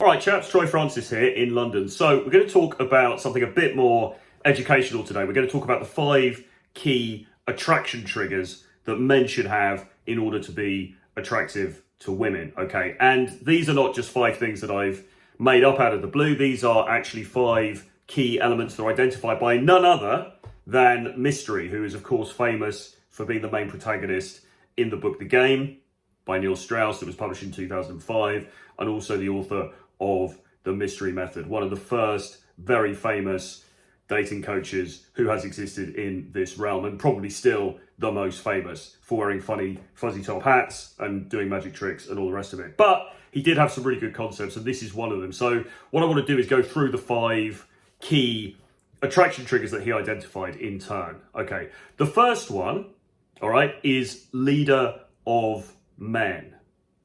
All right, chaps, Troy Francis here in London. So we're going to talk about something a bit more educational today. We're going to talk about the 5 key attraction triggers that men should have in order to be attractive to women, okay? And these are not just 5 things that I've made up out of the blue. These are actually 5 key elements that are identified by none other than Mystery, who is, of course, famous for being the main protagonist in the book The Game by Neil Strauss that was published in 2005, and also the author of The Mystery Method, one of the first very famous dating coaches who has existed in this realm, and probably still the most famous for wearing funny fuzzy top hats and doing magic tricks and all the rest of it. But he did have some really good concepts, and this is one of them. So what I want to do is go through the 5 key attraction triggers that he identified in turn. Okay, the first one, all right, is leader of men.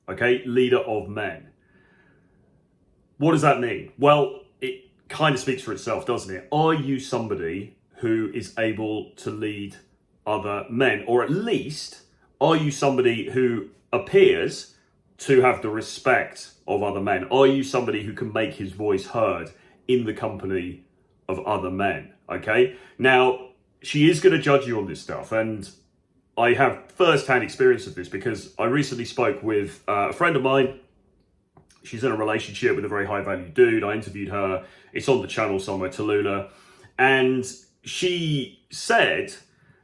Okay, leader of men. What does that mean? Well, it kind of speaks for itself, doesn't it? Are you somebody who is able to lead other men? Or at least, are you somebody who appears to have the respect of other men? Are you somebody who can make his voice heard in the company of other men? Okay? Now, she is going to judge you on this stuff, and I have first-hand experience of this because I recently spoke with a friend of mine. She's in a relationship with a very high-value dude. I interviewed her. It's on the channel somewhere, Tallulah. And she said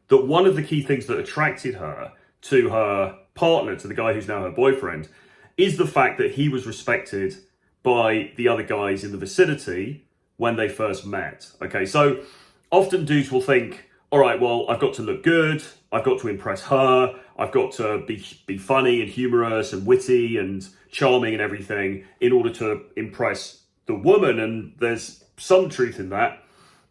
that one of the key things that attracted her to her partner, to the guy who's now her boyfriend, is the fact that he was respected by the other guys in the vicinity when they first met. Okay, so often dudes will think, all right, well, I've got to look good. I've got to impress her. I've got to be funny and humorous and witty and charming and everything in order to impress the woman. And there's some truth in that.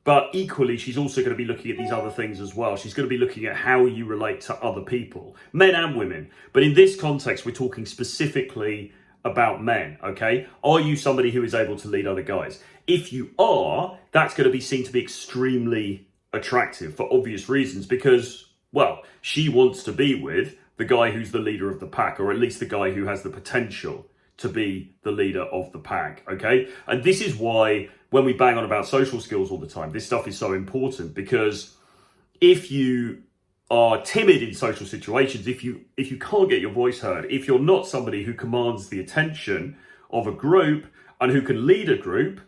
But equally, she's also going to be looking at these other things as well. She's going to be looking at how you relate to other people, men and women. But in this context, we're talking specifically about men, okay? Are you somebody who is able to lead other guys? If you are, that's going to be seen to be extremely attractive for obvious reasons because, well, she wants to be with the guy who's the leader of the pack, or at least the guy who has the potential to be the leader of the pack, okay? And this is why when we bang on about social skills all the time, this stuff is so important, because if you are timid in social situations, if you can't get your voice heard, if you're not somebody who commands the attention of a group and who can lead a group,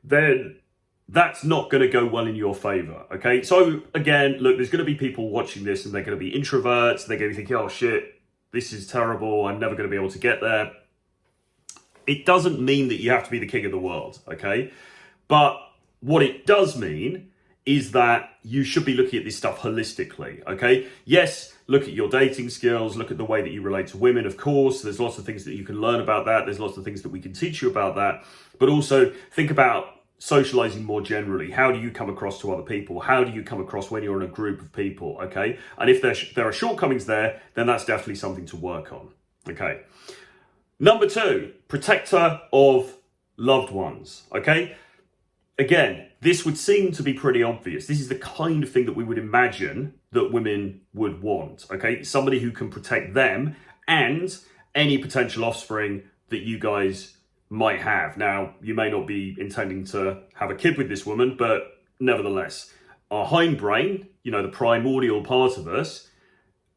then that's not going to go well in your favor, okay? So again, look, there's going to be people watching this and they're going to be introverts. They're going to be thinking, oh shit, this is terrible. I'm never going to be able to get there. It doesn't mean that you have to be the king of the world, okay? But what it does mean is that you should be looking at this stuff holistically, okay? Yes, look at your dating skills, look at the way that you relate to women, of course. There's lots of things that you can learn about that. There's lots of things that we can teach you about that. But also think about socializing more generally. How do you come across to other people? How do you come across when you're in a group of people, okay? And if there are shortcomings there, then that's definitely something to work on, okay? Number 2, protector of loved ones, okay? Again, this would seem to be pretty obvious. This is the kind of thing that we would imagine that women would want, okay? Somebody who can protect them and any potential offspring that you guys might have. Now, you may not be intending to have a kid with this woman, but nevertheless, our hindbrain, you know, the primordial part of us,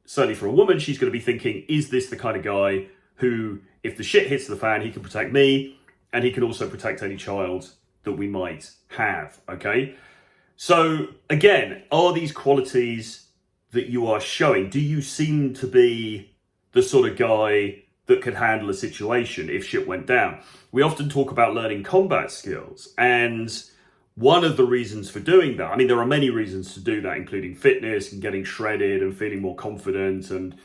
certainly for a woman, she's going to be thinking, is this the kind of guy who, if the shit hits the fan, he can protect me and he can also protect any child that we might have, okay? So again, are these qualities that you are showing? Do you seem to be the sort of guy that could handle a situation if shit went down? We often talk about learning combat skills, and one of the reasons for doing that, I mean, there are many reasons to do that, including fitness and getting shredded and feeling more confident and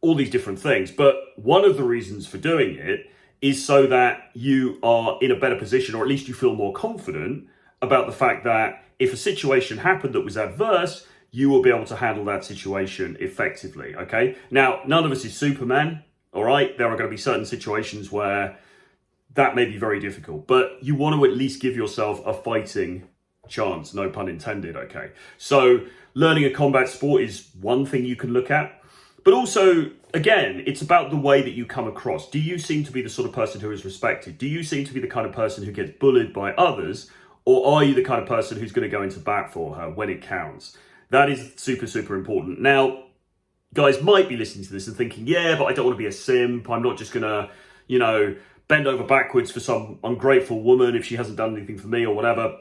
all these different things. But one of the reasons for doing it is so that you are in a better position, or at least you feel more confident about the fact that if a situation happened that was adverse, you will be able to handle that situation effectively, okay? Now, none of us is Superman, all right? There are going to be certain situations where that may be very difficult, but you want to at least give yourself a fighting chance, no pun intended, okay? So learning a combat sport is one thing you can look at. But also, again, it's about the way that you come across. Do you seem to be the sort of person who is respected? Do you seem to be the kind of person who gets bullied by others? Or are you the kind of person who's going to go into bat for her when it counts? That is super, super important. Now, guys might be listening to this and thinking, yeah, but I don't want to be a simp. I'm not just going to, bend over backwards for some ungrateful woman if she hasn't done anything for me or whatever.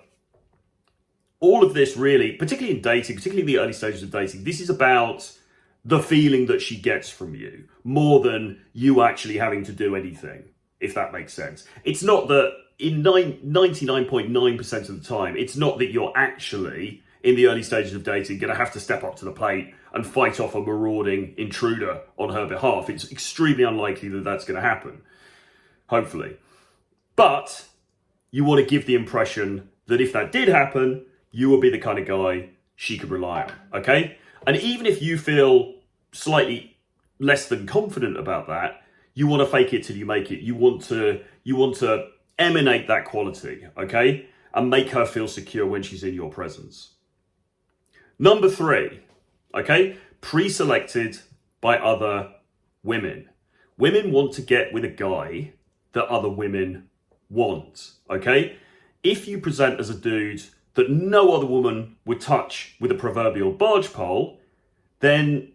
All of this really, particularly in dating, particularly in the early stages of dating, this is about the feeling that she gets from you more than you actually having to do anything, if that makes sense. It's not that in 99.9% of the time, it's not that you're actually, in the early stages of dating, going to have to step up to the plate and fight off a marauding intruder on her behalf. It's extremely unlikely that that's going to happen, hopefully. But you want to give the impression that if that did happen, you will be the kind of guy she could rely on, okay? And even if you feel slightly less than confident about that, you want to fake it till you make it. You want to emanate that quality, okay? And make her feel secure when she's in your presence. Number 3, okay? Pre-selected by other women. Women want to get with a guy that other women want, okay? If you present as a dude that no other woman would touch with a proverbial barge pole, then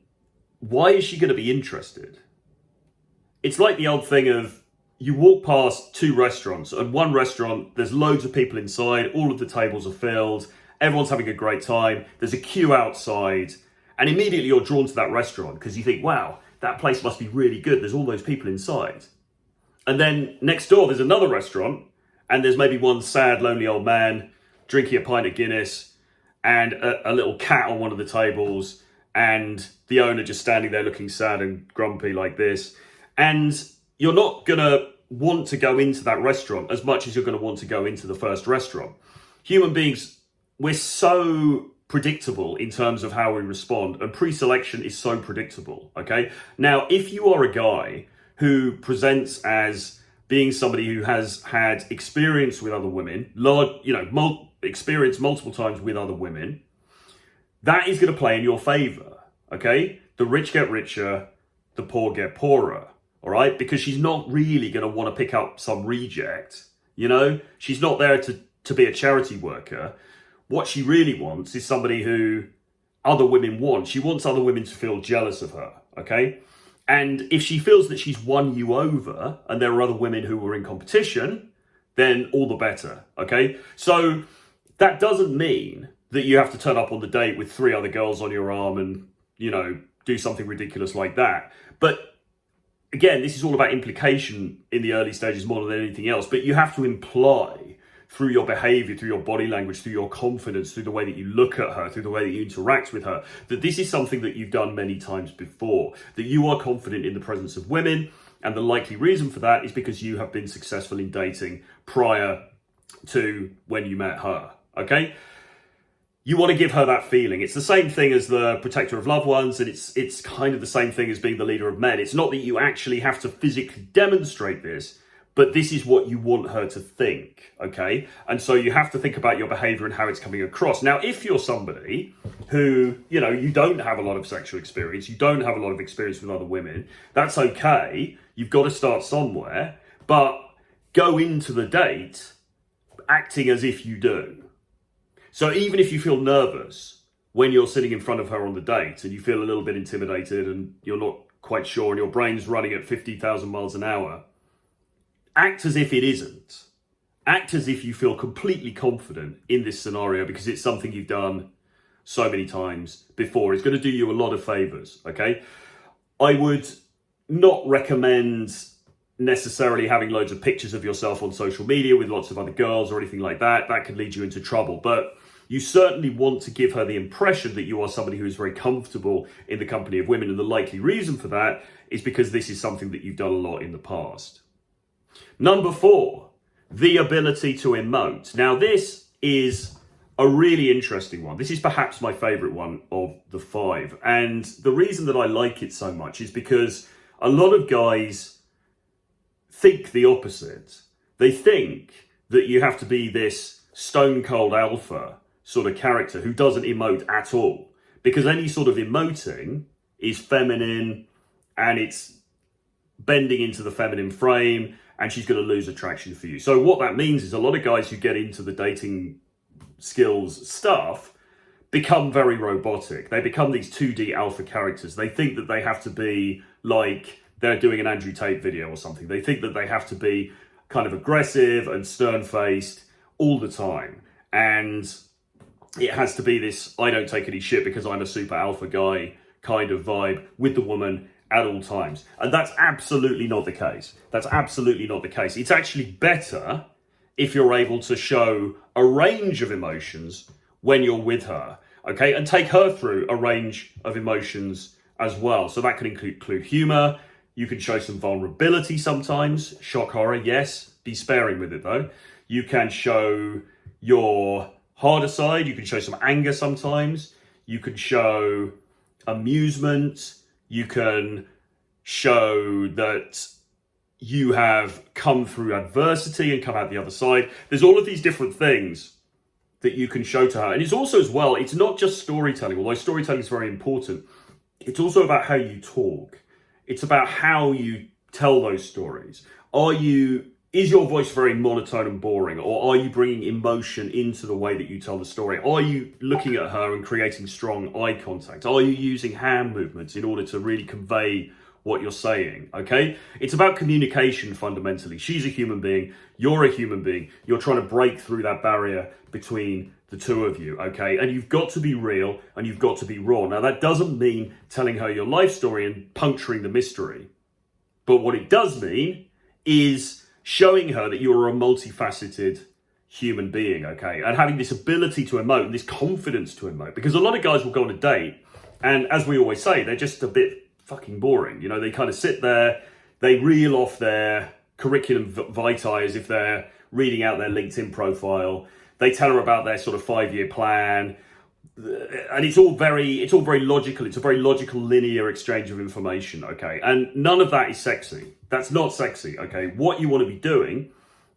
why is she going to be interested? It's like the old thing of you walk past 2 restaurants, and one restaurant, there's loads of people inside, all of the tables are filled, everyone's having a great time, there's a queue outside, and immediately you're drawn to that restaurant because you think, wow, that place must be really good, there's all those people inside. And then next door, there's another restaurant, and there's maybe one sad, lonely old man drinking a pint of Guinness and a little cat on one of the tables, and the owner just standing there looking sad and grumpy like this. And you're not going to want to go into that restaurant as much as you're going to want to go into the first restaurant. Human beings, we're so predictable in terms of how we respond, and pre-selection is so predictable, okay? Now, if you are a guy who presents as being somebody who has had experience with other women, experience multiple times with other women, that is going to play in your favor, okay? The rich get richer, the poor get poorer, all right? Because she's not really going to want to pick up some reject, She's not there to be a charity worker. What she really wants is somebody who other women want. She wants other women to feel jealous of her, okay? And if she feels that she's won you over and there are other women who are in competition, then all the better, okay? So that doesn't mean that you have to turn up on the date with 3 other girls on your arm and, do something ridiculous like that. But again, this is all about implication in the early stages more than anything else. But you have to imply through your behavior, through your body language, through your confidence, through the way that you look at her, through the way that you interact with her, that this is something that you've done many times before, that you are confident in the presence of women. And the likely reason for that is because you have been successful in dating prior to when you met her, okay? You want to give her that feeling. It's the same thing as the protector of loved ones, and it's kind of the same thing as being the leader of men. It's not that you actually have to physically demonstrate this, but this is what you want her to think, okay? And so you have to think about your behavior and how it's coming across. Now, if you're somebody who, you don't have a lot of sexual experience, you don't have a lot of experience with other women, that's okay. You've got to start somewhere, but go into the date acting as if you do. So even if you feel nervous when you're sitting in front of her on the date and you feel a little bit intimidated and you're not quite sure and your brain's running at 50,000 miles an hour, act as if it isn't. Act as if you feel completely confident in this scenario because it's something you've done so many times before. It's going to do you a lot of favors, okay? I would not recommend necessarily having loads of pictures of yourself on social media with lots of other girls or anything like that. That could lead you into trouble. But you certainly want to give her the impression that you are somebody who is very comfortable in the company of women. And the likely reason for that is because this is something that you've done a lot in the past. Number 4, the ability to emote. Now, this is a really interesting one. This is perhaps my favorite one of the 5. And the reason that I like it so much is because a lot of guys think the opposite. They think that you have to be this stone cold alpha sort of character who doesn't emote at all, because any sort of emoting is feminine and it's bending into the feminine frame, and she's going to lose attraction for you. So what that means is a lot of guys who get into the dating skills stuff become very robotic. They become these 2D alpha characters. They think that they have to be like they're doing an Andrew Tate video or something. They think that they have to be kind of aggressive and stern-faced all the time. And it has to be this, I don't take any shit because I'm a super alpha guy kind of vibe with the woman at all times. And that's absolutely not the case. That's absolutely not the case. It's actually better if you're able to show a range of emotions when you're with her, okay? And take her through a range of emotions as well. So that can include humor. You can show some vulnerability sometimes. Shock horror, yes. Be sparing with it though. You can show your harder side. You can show some anger sometimes. You can show amusement. You can show that you have come through adversity and come out the other side. There's all of these different things that you can show to her. And it's also as well, it's not just storytelling, although storytelling is very important. It's also about how you talk. It's about how you tell those stories. Is your voice very monotone and boring, or are you bringing emotion into the way that you tell the story? Are you looking at her and creating strong eye contact? Are you using hand movements in order to really convey what you're saying, okay? It's about communication fundamentally. She's a human being, you're a human being. You're trying to break through that barrier between the two of you, okay? And you've got to be real and you've got to be raw. Now that doesn't mean telling her your life story and puncturing the mystery. But what it does mean is showing her that you're a multifaceted human being, okay? And having this ability to emote and this confidence to emote. Because a lot of guys will go on a date and, as we always say, they're just a bit fucking boring. You know, they kind of sit there, they reel off their curriculum vitae as if they're reading out their LinkedIn profile. They tell her about their sort of 5-year plan. And it's all very logical. It's a very logical, linear exchange of information, okay? And none of that is sexy. That's not sexy, okay? What you want to be doing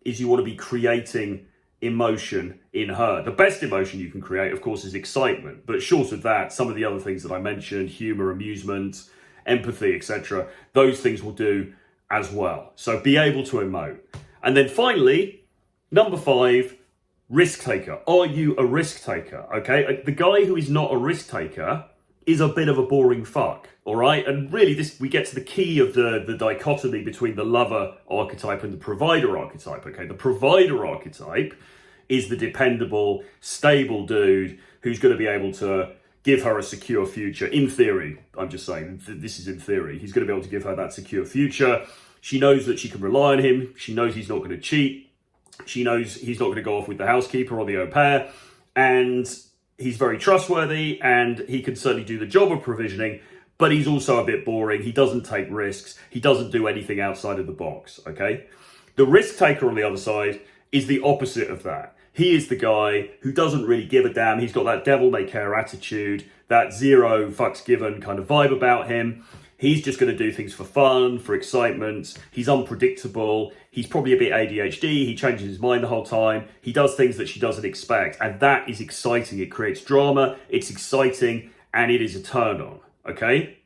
is you want to be creating emotion in her. The best emotion you can create, of course, is excitement. But short of that, some of the other things that I mentioned, humor, amusement, empathy, etc., those things will do as well. So be able to emote. And then finally, number 5, risk taker. Are you a risk taker? Okay, the guy who is not a risk taker is a bit of a boring fuck. All right, and really, we get to the key of the dichotomy between the lover archetype and the provider archetype. Okay, the provider archetype is the dependable, stable dude who's going to be able to give her a secure future. In theory, I'm just saying, this is in theory. He's going to be able to give her that secure future. She knows that she can rely on him. She knows he's not going to cheat. She knows he's not going to go off with the housekeeper or the au pair. And he's very trustworthy and he can certainly do the job of provisioning, but he's also a bit boring. He doesn't take risks. He doesn't do anything outside of the box, okay? The risk taker on the other side is the opposite of that. He is the guy who doesn't really give a damn. He's got that devil may care attitude, that zero fucks given kind of vibe about him. He's just going to do things for fun, for excitement. He's unpredictable. He's probably a bit ADHD. He changes his mind the whole time. He does things that she doesn't expect. And that is exciting. It creates drama. It's exciting. And it is a turn on. Okay?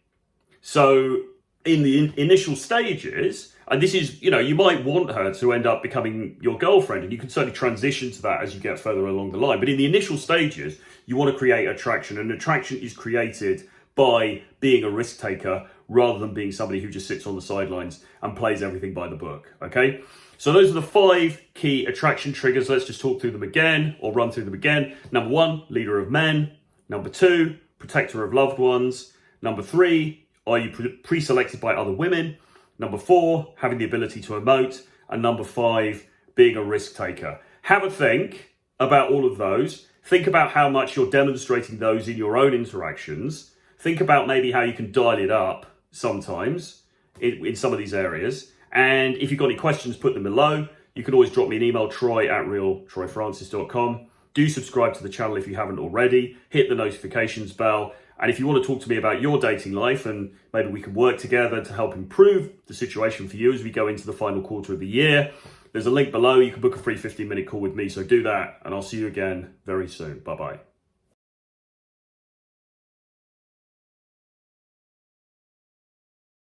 So in the initial stages, and this is, you know, you might want her to end up becoming your girlfriend, and you can certainly transition to that as you get further along the line. But in the initial stages, you want to create attraction, and attraction is created by being a risk taker rather than being somebody who just sits on the sidelines and plays everything by the book, okay? So those are the 5 key attraction triggers. Let's just talk through them again, or run through them again. Number 1, leader of men. Number 2, protector of loved ones. Number 3, are you pre-selected by other women? Number 4, having the ability to emote. And number 5, being a risk taker. Have a think about all of those. Think about how much you're demonstrating those in your own interactions. Think about maybe how you can dial it up sometimes in some of these areas. And if you've got any questions, put them below. You can always drop me an email, troy@realtroyfrancis.com. Do subscribe to the channel if you haven't already. Hit the notifications bell. And if you want to talk to me about your dating life, and maybe we can work together to help improve the situation for you as we go into the final quarter of the year, there's a link below. You can book a free 15-minute call with me. So do that, and I'll see you again very soon. Bye-bye.